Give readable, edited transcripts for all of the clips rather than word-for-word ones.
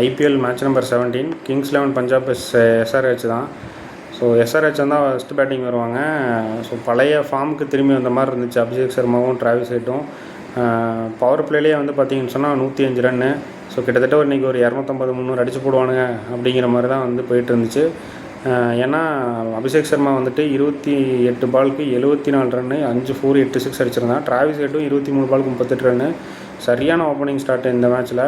IPL match number 17 Kings 11 Punjab SRH தான். So SRH தான் first batting வருவாங்க. ஸோ பழைய ஃபார்முக்கு திரும்பி வந்த மாதிரி இருந்துச்சு அபிஷேக் சர்மாவும் டிராவிஸ் ஹெட்டும். பவர் பிளேலேயே வந்து பார்த்திங்கன்னு சொன்னால் 105 ரன்னு. ஸோ கிட்டத்தட்ட இன்றைக்கி ஒரு 250-300 அடிச்சு போடுவானுங்க அப்படிங்கிற மாதிரி தான் வந்து போயிட்டு இருந்துச்சு. ஏன்னா அபிஷேக் சர்மா வந்துட்டு 28 பாலுக்கு 74 ரன்னு, 5 4 8 6 அடிச்சிருந்தான். டிராவிஸ் ஹெட்டும் 23 பாலுக்கு 38 ரன்னு. சரியான ஓப்பனிங் ஸ்டார்ட் இந்த மேட்ச்சில்.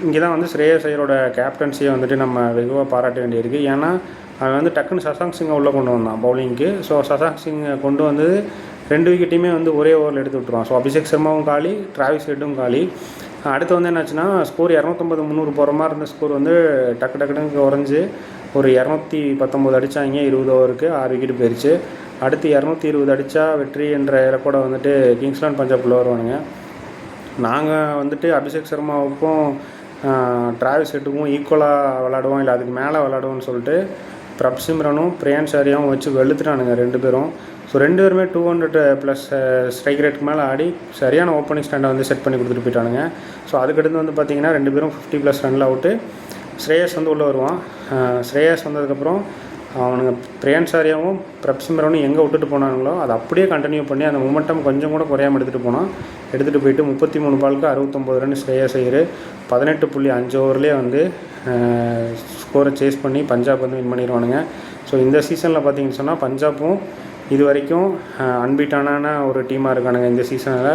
இங்கே தான் வந்து ஸ்ரேயஸ் ஐயரோட கேப்டன்சியை வந்துட்டு நம்ம வெகுவாக பாராட்ட வேண்டியிருக்கு. ஏன்னா அவன் வந்து டக்குன்னு சசாங்க் சிங்கை உள்ளே கொண்டு வந்தான் பவுலிங்க்கு. ஸோ சசாங்க் சிங்கை கொண்டு வந்து 2 விக்கெட்டையுமே வந்து ஒரே ஓவரில் எடுத்து விட்டுருவான். ஸோ அபிஷேக் சர்மாவும் காலி, டிராவிஸ் ஹெட்டும் காலி. அடுத்து வந்து என்னாச்சுன்னா ஸ்கோர் 250-300 போகிற மாதிரி இருந்த ஸ்கோர் வந்து டக்குன்னு குறைஞ்சி ஒரு 219 அடித்தாங்க. 20 ஓவருக்கு 6 விக்கெட் போயிடுச்சு. அடுத்து 220 அடித்தா வெற்றி என்ற இலக்கோட வந்துட்டு கிங்ஸ் 11 பஞ்சாப்குள்ளே வருவானுங்க. நாங்கள் வந்துட்டு அபிஷேக் சர்மாவுக்கும் டிராவிஸ் ஹெட்டுக்கும் ஈக்குவலாக விளாடுவோம், இல்லை அதுக்கு மேலே விளாடுவோம்னு சொல்லிட்டு பிரப்சிம்ரனும் பிரியன்ஸ் ஆர்யாவும் வச்சு வெளுத்துட்டானுங்க 2 பேரும். ஸோ 2 பேருமே 200+ ஸ்ட்ரைக் ரேட்டுக்கு மேலே ஆடி சரியான ஓப்பனிங் ஸ்டாண்டை வந்து செட் பண்ணி கொடுத்துட்டு போயிட்டானுங்க. ஸோ அதுக்கடுத்து வந்து பார்த்திங்கன்னா 2 பேரும் 50+ ரனில் அவுட்டு. ஸ்ரேயஸ் வந்து உள்ளே வருவான். ஸ்ரேயஸ் வந்ததுக்கப்புறம் அவனுங்க பிரியன்ஸ் ஆர்யாவும் பிரப்சிம்ரனும் எங்கே விட்டுட்டு போனாங்களோ அதை அப்படியே கண்டினியூ பண்ணி அந்த மொமெண்டம் கொஞ்சம் கூட குறையாமல் எடுத்துகிட்டு போயிட்டு 33 பாலுக்கு 69 ரன் ஸ்ரேயஸ் ஐயர் 18.5 ஓவர்லேயே வந்து ஸ்கோரை சேஸ் பண்ணி பஞ்சாப் வந்து வின் பண்ணிடுவானுங்க. ஸோ இந்த சீசனில் பார்த்திங்கன்னு சொன்னால் பஞ்சாப்பும் இது வரைக்கும் அன்பீட்டான ஒரு டீமாக இருக்கானுங்க. இந்த சீசனில்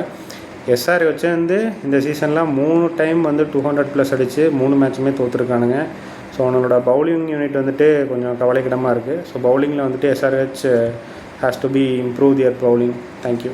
எஸ்ஆர்ஹெச் வந்து இந்த சீசனில் 3 டைம் வந்து 200+ அடித்து 3 மேட்சுமே தோற்றுருக்கானுங்க. ஸோ அவனோட பவுலிங் யூனிட் வந்துட்டு கொஞ்சம் கவலைக்கிடமாக இருக்குது. ஸோ பவுலிங்கில் வந்துட்டு SRH has to be improve their bowling. Thank you.